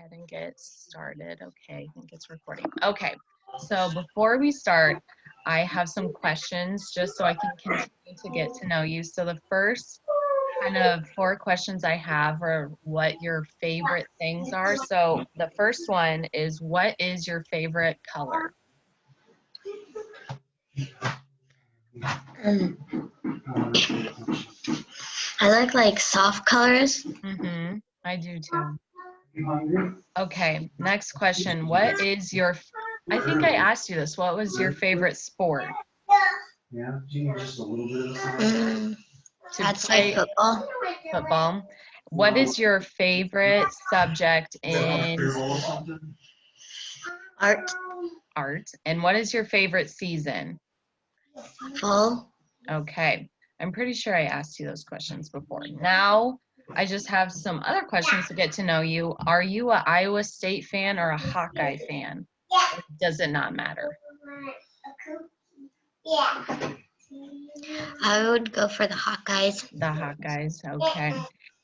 ahead and get started. Okay, I think it's recording. Okay, so before we start, I have some questions just so I can continue to get to know you. So the first kind of 4 questions I have are what your favorite things are. So the first one is, what is your favorite color? I like soft colors. I do too. Okay, next question. What is your, I think I asked you this, what was your favorite sport? Yeah, just a little bit of something. I'd say football. Football. What is your favorite subject in Art. art? And what is your favorite season? Fall. Okay, I'm pretty sure I asked you those questions before. Now, I just have some other questions to get to know you. Are you an Iowa State fan or a Hawkeye fan? Or does it not matter? I would go for the Hawkeyes. The Hawkeyes, okay.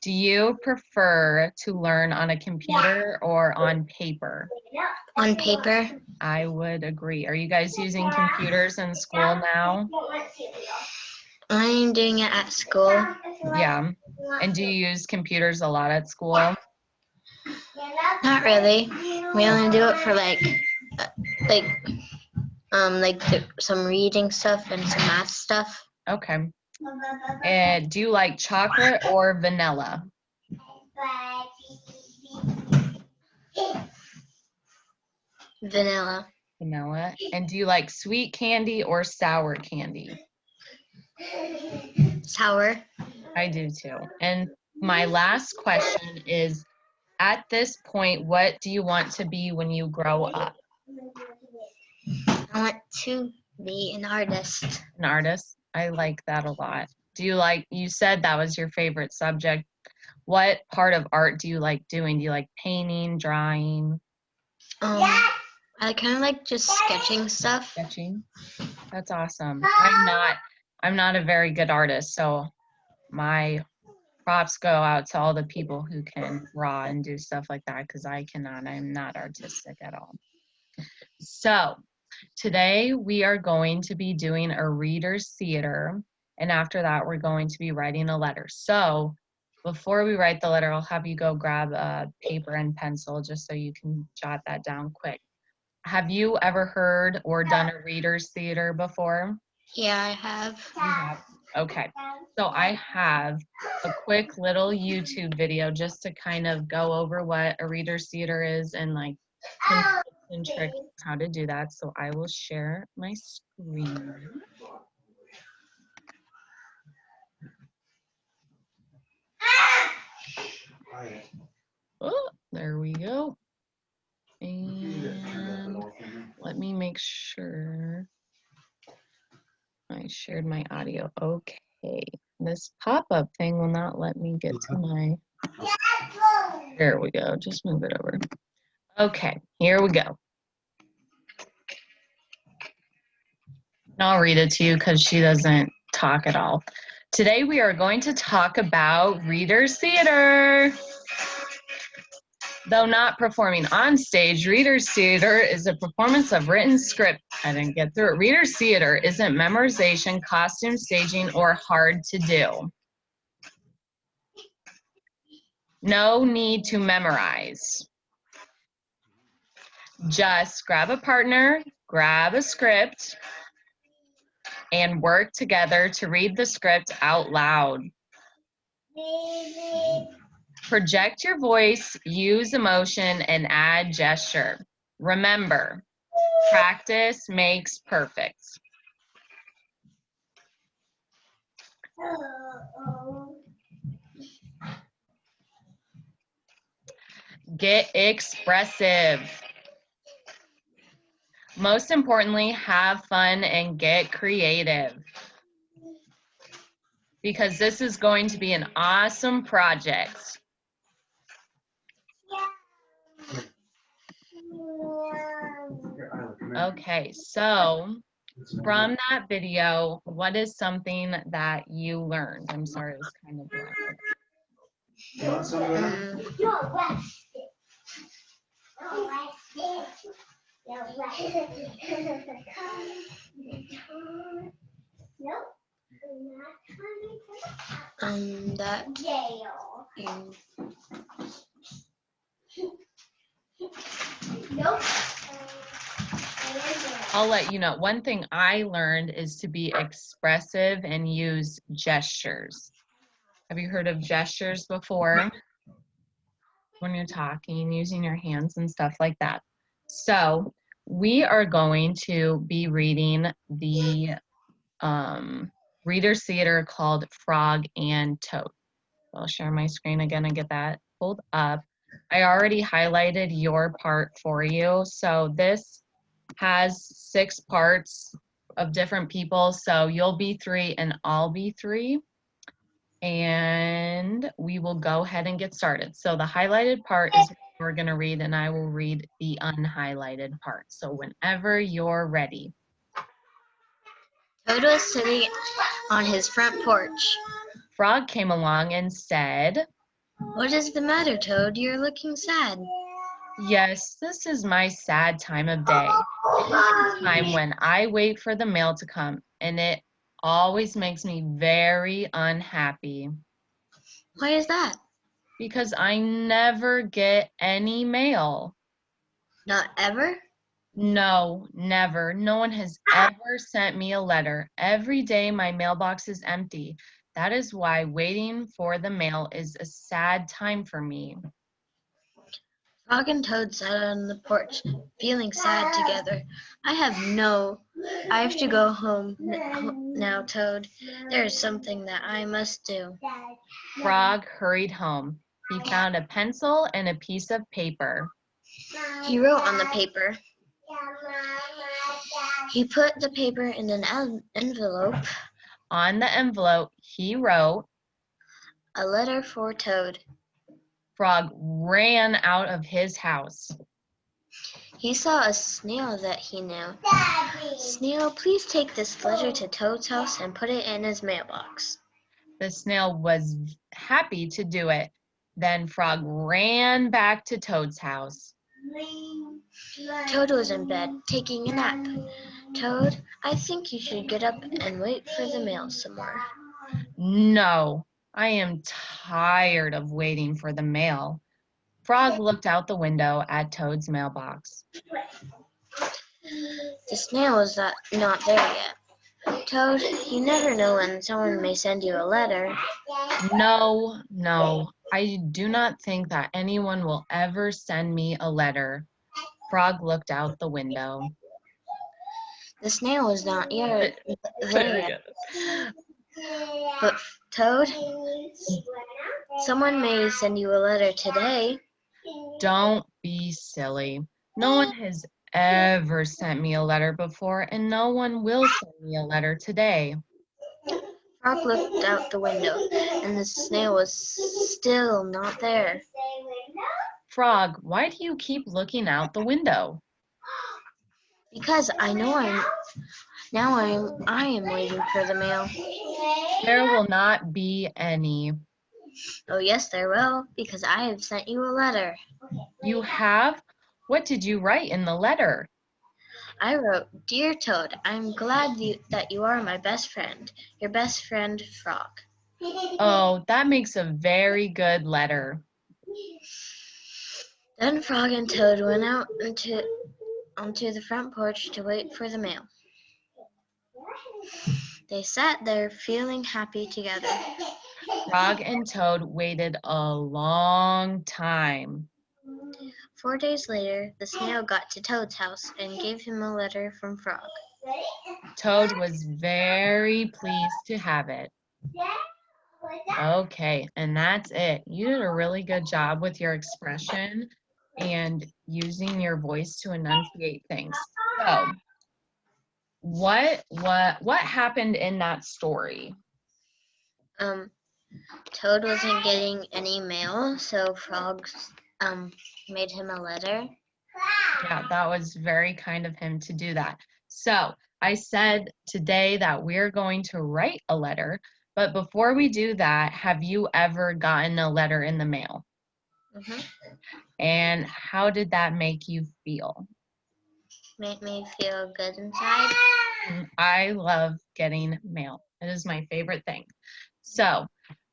Do you prefer to learn on a computer or on paper? On paper. I would agree. Are you guys using computers in school now? I'm doing it at school. Yeah. And do you use computers a lot at school? Not really. We only do it for some reading stuff and some math stuff. Okay. And do you like chocolate or vanilla? Vanilla. Vanilla. And do you like sweet candy or sour candy? Sour. I do too. And my last question is, at this point, what do you want to be when you grow up? I want to be an artist. An artist? I like that a lot. Do you like, you said that was your favorite subject. What part of art do you like doing? Do you like painting, drawing? I kind of like just sketching stuff. Sketching? That's awesome. I'm not a very good artist, so my props go out to all the people who can draw and do stuff like that, because I cannot. I'm not artistic at all. So today we are going to be doing a reader's theater, and after that we're going to be writing a letter. So before we write the letter, I'll have you go grab a paper and pencil just so you can jot that down quick. Have you ever heard or done a reader's theater before? Yeah, I have. You have? Okay. So I have a quick little YouTube video just to kind of go over what a reader's theater is and like some tips and tricks how to do that. So I will share my screen. Oh, there we go. And let me make sure I shared my audio. Okay. This pop-up thing will not let me get to my, there we go. Just move it over. Okay, here we go. And I'll read it to you because she doesn't talk at all. Today we are going to talk about reader's theater. Though not performing on stage, reader's theater is a performance of written script. I didn't get through it. Reader's theater isn't memorization, costume staging, or hard to do. No need to memorize. Just grab a partner, grab a script, and work together to read the script out loud. Project your voice, use emotion, and add gesture. Remember, practice makes perfect. Get expressive. Most importantly, have fun and get creative, because this is going to be an awesome project. Okay, so from that video, what is something that you learned? I'm sorry, it was kind of loud. That I'll let you know. One thing I learned is to be expressive and use gestures. Have you heard of gestures before? When you're talking, using your hands and stuff like that. So we are going to be reading the Reader's Theater called Frog and Toad. I'll share my screen again and get that pulled up. I already highlighted your part for you. So this has 6 parts of different people. So you'll be 3 and I'll be 3. And we will go ahead and get started. So the highlighted part is what we're going to read, and I will read the unhighlighted part. So whenever you're ready. Toad was sitting on his front porch. Frog came along and said, "What is the matter, Toad? You're looking sad." "Yes, this is my sad time of day. It is the time when I wait for the mail to come, and it always makes me very unhappy." "Why is that?" "Because I never get any mail." "Not ever?" "No, never. No one has ever sent me a letter. Every day my mailbox is empty. That is why waiting for the mail is a sad time for me." Frog and Toad sat on the porch, feeling sad together. I have to go home now, Toad. There is something that I must do." Frog hurried home. He found a pencil and a piece of paper. He wrote on the paper. He put the paper in an envelope. On the envelope, he wrote, "A letter for Toad." Frog ran out of his house. He saw a snail that he knew. "Snail, please take this letter to Toad's house and put it in his mailbox." The snail was happy to do it. Then Frog ran back to Toad's house. Toad was in bed, taking a nap. "Toad, I think you should get up and wait for the mail some more." "No, I am tired of waiting for the mail." Frog looked out the window at Toad's mailbox. The snail was not there yet. "Toad, you never know when someone may send you a letter." No, I do not think that anyone will ever send me a letter." Frog looked out the window. The snail was not there yet. "But Toad, someone may send you a letter today." Don't be silly. No one has ever sent me a letter before, and no one will send me a letter today. Frog looked out the window, and the snail was still not there. Frog, why do you keep looking out the window? "Because I know I am waiting for the mail." There will not be any. "Oh yes, there will, because I have sent you a letter." You have? What did you write in the letter? I wrote, "Dear Toad, I'm glad that you are my best friend. Your best friend, Frog." Oh, that makes a very good letter. Then Frog and Toad went out onto the front porch to wait for the mail. They sat there feeling happy together. Frog and Toad waited a long time. 4 days later, the snail got to Toad's house and gave him a letter from Frog. Toad was very pleased to have it. Okay, and that's it. You did a really good job with your expression and using your voice to enunciate things. So, what happened in that story? Toad wasn't getting any mail, so Frog made him a letter. Yeah, that was very kind of him to do that. So, I said today that we're going to write a letter, but before we do that, have you ever gotten a letter in the mail? Mm-hmm. And how did that make you feel? make me feel good inside. I love getting mail. It is my favorite thing. So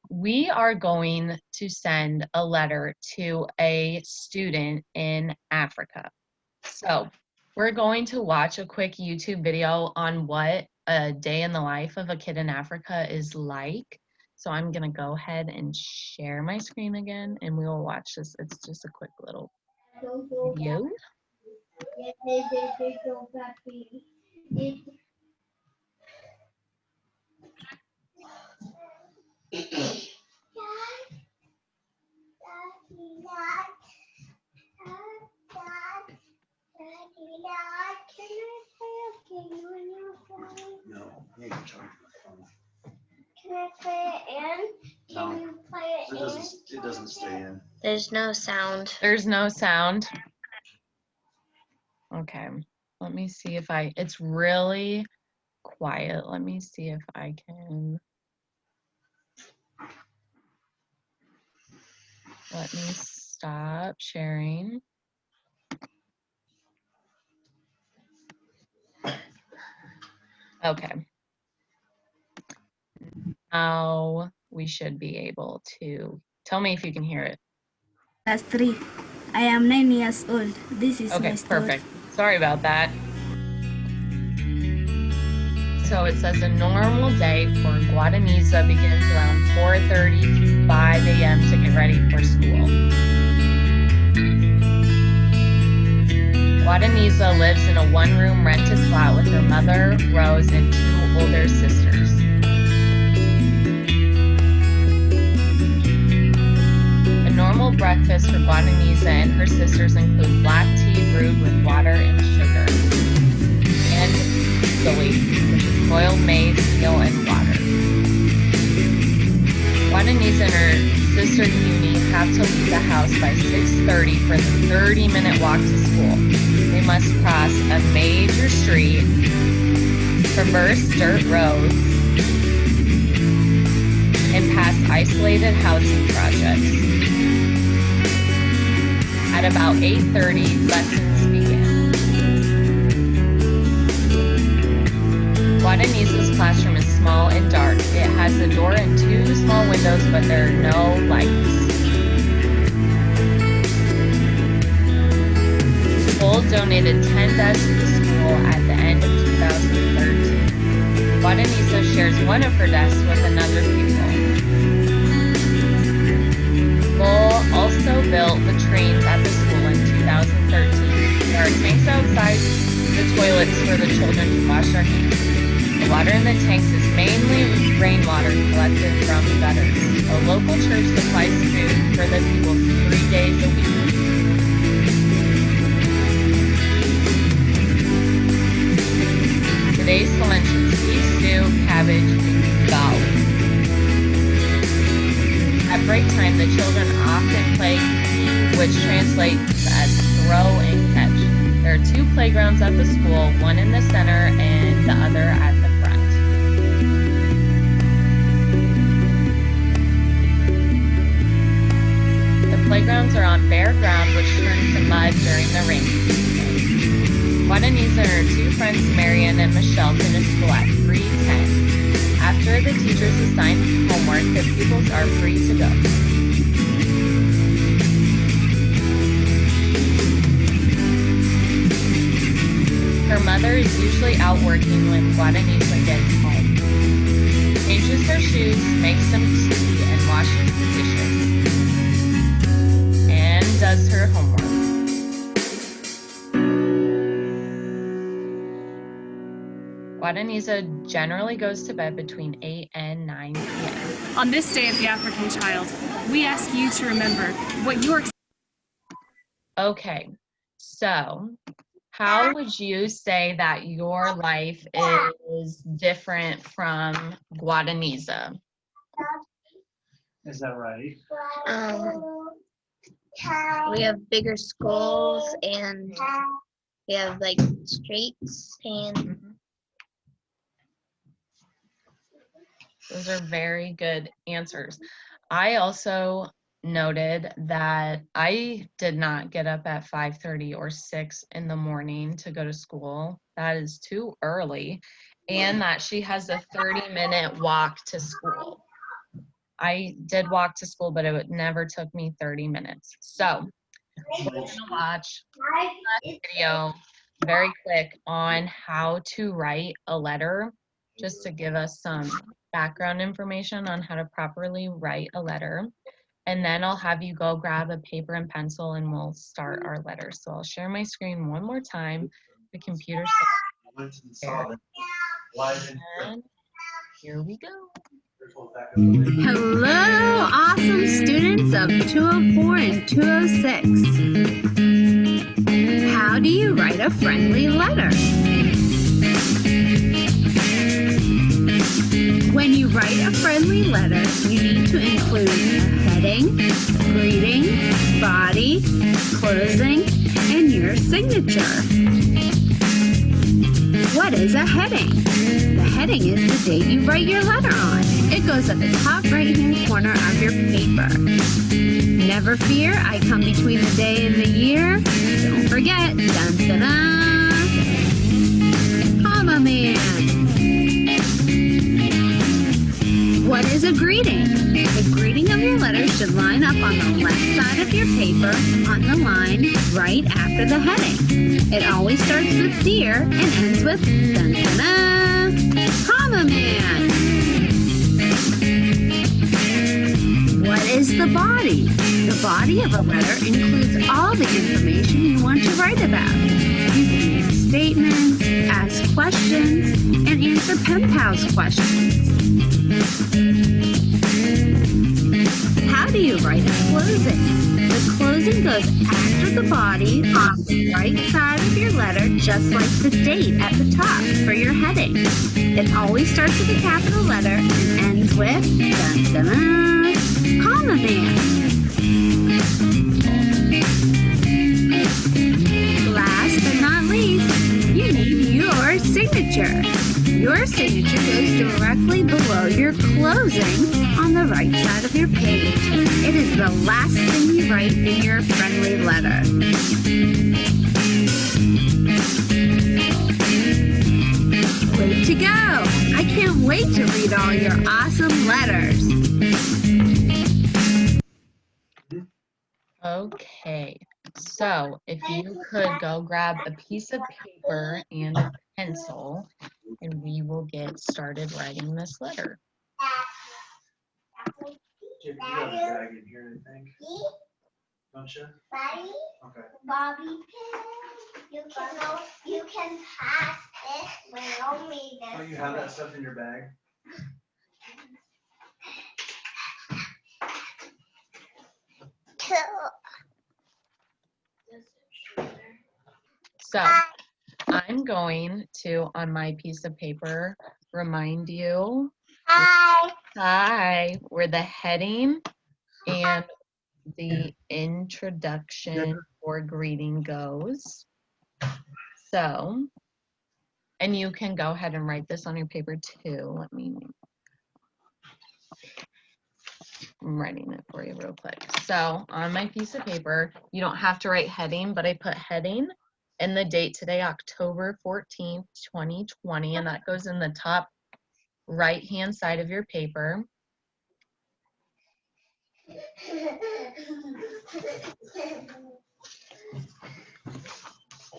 we are going to send a letter to a student in Africa. So we're going to watch a quick YouTube video on what a day in the life of a kid in Africa is like. So I'm gonna go ahead and share my screen again and we will watch this. It's just a quick little video. No, you ain't charging my phone. Can I play it in? No, Can you play it in? it doesn't stay in. There's no sound. There's no sound. Okay, let me see if it's really quiet. Let me see if I can. Let me stop sharing. Okay. Now we should be able to, tell me if you can hear it. Class 3. I am 9 years old. This is Okay, my story. perfect. Sorry about that. So it says a normal day for Guadaniza begins around 4:30 to 5 a.m. to get ready for school. Guadaniza lives in a one-room rented flat with her mother, Rose, and 2 older sisters. A normal breakfast for Guadaniza and her sisters include black tea brewed with water and sugar, and gully, which is boiled maize, meal, and water. Guadaniza and her sister Uni have to leave the house by 6:30 for the 30-minute walk to school. They must cross a major street, traverse dirt roads, and pass isolated housing projects. At about 8:30, lessons begin. Guadaniza's classroom is small and dark. It has a door and 2 small windows, but there are no lights. School donated 10 desks to the school at the end of 2013. Guadaniza shares one of her desks with another pupil. School also built the trains at the school in 2013. There are tanks outside the toilets for the children to wash their hands. The water in the tanks is mainly rainwater collected from gutters. A local church supplies food for the people 3 days a week. Today's lunch is beef stew, cabbage, and gali. At break time, the children often play, which translates as throw and catch. There are 2 playgrounds at the school, one in the center and the other at the front. The playgrounds are on bare ground, which turns to mud during the rainy season. Guadaniza and her 2 friends, Marian and Michelle, finish school at 3:10. After the teachers assign homework, the pupils are free to go. Her mother is usually out working when Guadaniza gets home. Changes her shoes, makes some tea, and washes the dishes. And does her homework. Guadaniza generally goes to bed between 8 and 9 p.m. On this day of the African child, we ask you to remember what your Okay, so how would you say that your life is different from Guadaniza? Is that right? We have bigger schools and we have like streets and Those are very good answers. I also noted that I did not get up at 5:30 or 6 in the morning to go to school. That is too early. And that she has a 30-minute walk to school. I did walk to school, but it never took me 30 minutes. So we're gonna watch a video very quick on how to write a letter, just to give us some background information on how to properly write a letter. And then I'll have you go grab a paper and pencil and we'll start our letter. So I'll share my screen one more time. The computer says and here we go. Hello, awesome students of 204 and 206. How do you write a friendly letter? When you write a friendly letter, you need to include a heading, greeting, body, closing, and your signature. What is a heading? The heading is the date you write your letter on. It goes at the top right-hand corner of your paper. Never fear, I come between the day and the year. Don't forget, dun-da-da, comma man. What is a greeting? The greeting of your letter should line up on the left side of your paper on the line right after the heading. It always starts with dear and ends with dun-da-da, comma man. What is the body? The body of a letter includes all the information you want to write about. You can make statements, ask questions, and answer pen pals questions. How do you write a closing? The closing goes after the body on the right side of your letter, just like the date at the top for your heading. It always starts with a capital letter and ends with dun-dun-dun, comma man. Last but not least, you need your signature. Your signature goes directly below your closing on the right side of your page. It is the last thing you write in your friendly letter. Way to go! I can't wait to read all your awesome letters. Okay, so if you could go grab a piece of paper and a pencil, and we will get started writing this letter. Jim, you have a bag in here, I think. Don't you? Buddy, Okay. Bobby pin. You can pass it when only this. Oh, you have that stuff in your bag? So I'm going to, on my piece of paper, remind you, hi, where the heading and the introduction or greeting goes. So, and you can go ahead and write this on your paper too. I'm writing it for you real quick. So on my piece of paper, you don't have to write heading, but I put heading and the date today, October 14th, 2020, and that goes in the top right-hand side of your paper.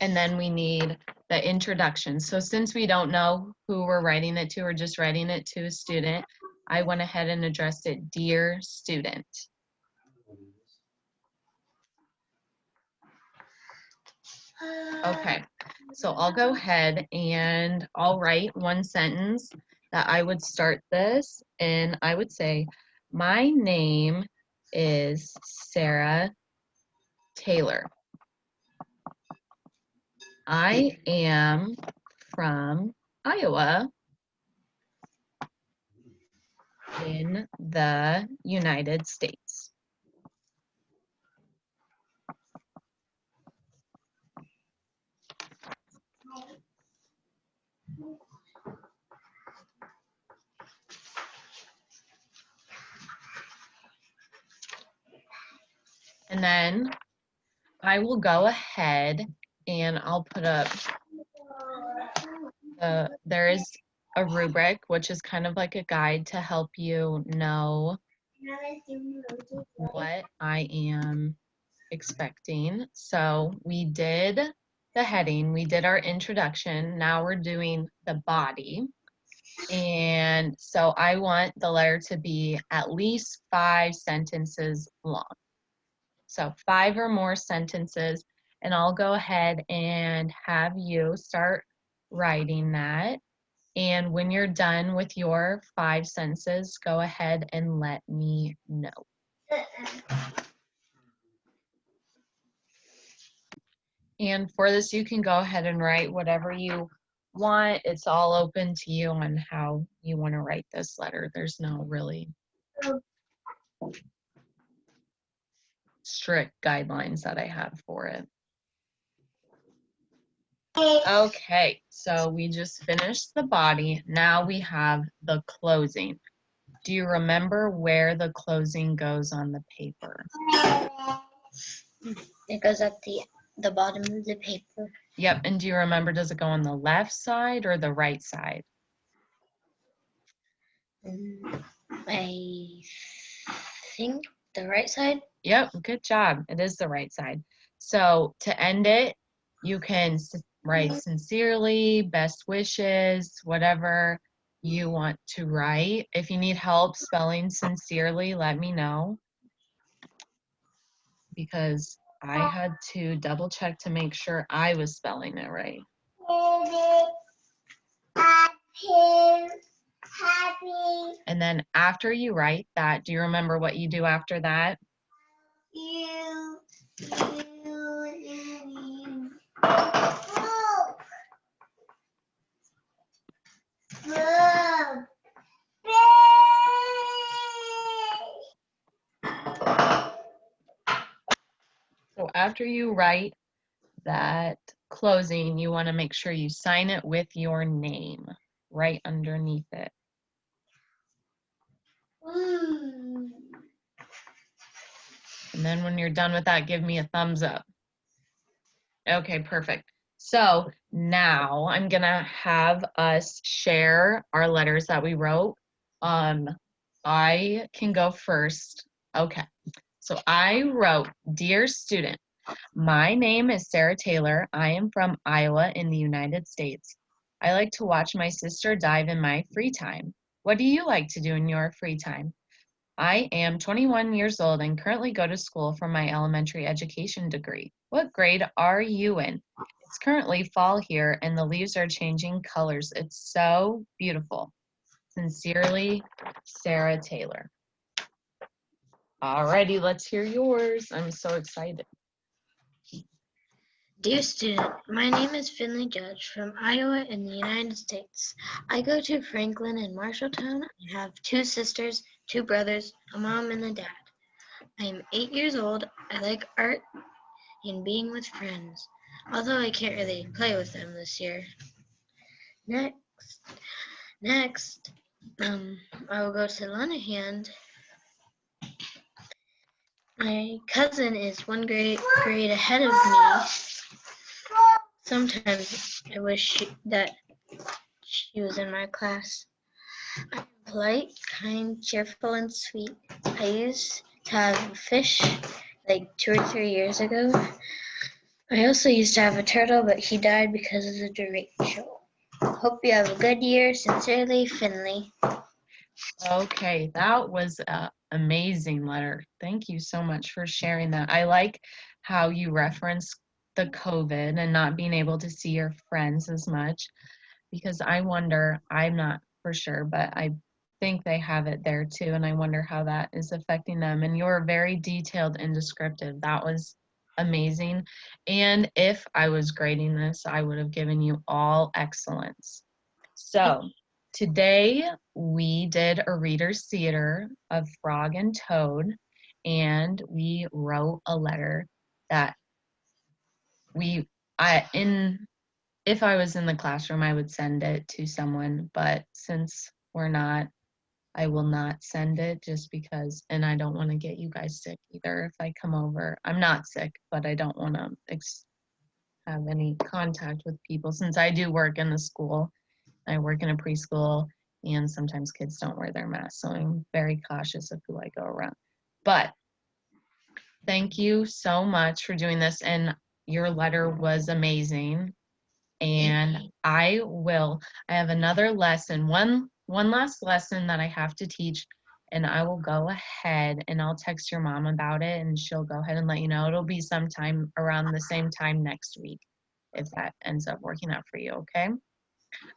And then we need the introduction. So since we don't know who we're writing it to, or just writing it to a student, I went ahead and addressed it, dear student. Okay, so I'll go ahead and I'll write one sentence that I would start this, and I would say, my name is Sarah Taylor. I am from Iowa in the United States. And then I will go ahead and I'll put up there is a rubric, which is kind of like a guide to help you know what I am expecting. So we did the heading, we did our introduction, now we're doing the body. And so I want the letter to be at least 5 sentences long. So 5 or more sentences, and I'll go ahead and have you start writing that. And when you're done with your 5 sentences, go ahead and let me know. And for this, you can go ahead and write whatever you want. It's all open to you on how you want to write this letter. There's no really strict guidelines that I have for it. Okay, so we just finished the body. Now we have the closing. Do you remember where the closing goes on the paper? It goes at the bottom of the paper. Yep, and do you remember, does it go on the left side or the right side? I think the right side. Yep, good job. It is the right side. So to end it, you can write sincerely, best wishes, whatever you want to write. If you need help spelling sincerely, let me know, because I had to double check to make sure I was spelling it right. And then after you write that, do you remember what you do after that? So after you write that closing, you want to make sure you sign it with your name right underneath it. And then when you're done with that, give me a thumbs up. Okay, perfect. So now I'm gonna have us share our letters that we wrote. I can go first. Okay, so I wrote, "Dear student, my name is Sarah Taylor. I am from Iowa in the United States. I like to watch my sister dive in my free time. What do you like to do in your free time? I am 21 years old and currently go to school for my elementary education degree. What grade are you in? It's currently fall here and the leaves are changing colors. It's so beautiful. Sincerely, Sarah Taylor." Alrighty, let's hear yours. I'm so excited. Dear student, my name is Finley Judge from Iowa in the United States. I go to Franklin and Marshalltown. I have 2 sisters, 2 brothers, a mom and a dad. I am 8 years old. I like art and being with friends, although I can't really play with them this year. Next, I will go to Lenahan. My cousin is 1 grade ahead of me. Sometimes I wish that she was in my class. I'm polite, kind, cheerful, and sweet. I used to have a fish like 2 or 3 years ago. I also used to have a turtle, but he died because of the derecho. Hope you have a good year. Sincerely, Finley. Okay, that was an amazing letter. Thank you so much for sharing that. I like how you reference the COVID and not being able to see your friends as much, because I wonder, I'm not for sure, but I think they have it there too, and I wonder how that is affecting them. And you're very detailed and descriptive. That was amazing. And if I was grading this, I would have given you all excellence. So today we did a reader's theater of Frog and Toad, and we wrote a letter that if I was in the classroom, I would send it to someone, but since we're not, I will not send it just because, and I don't want to get you guys sick either if I come over. I'm not sick, but I don't want to have any contact with people since I do work in the school. I work in a preschool and sometimes kids don't wear their masks. So I'm very cautious of who I go around. But thank you so much for doing this. And your letter was amazing. And I have another lesson, one last lesson that I have to teach, and I will go ahead and I'll text your mom about it and she'll go ahead and let you know. It'll be sometime around the same time next week if that ends up working out for you, okay?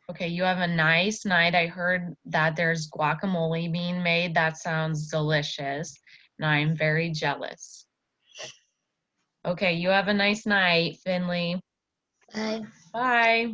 Okay, you have a nice night. I heard that there's guacamole being made. That sounds delicious, and I'm very jealous. Okay, you have a nice night, Finley. Bye. Bye.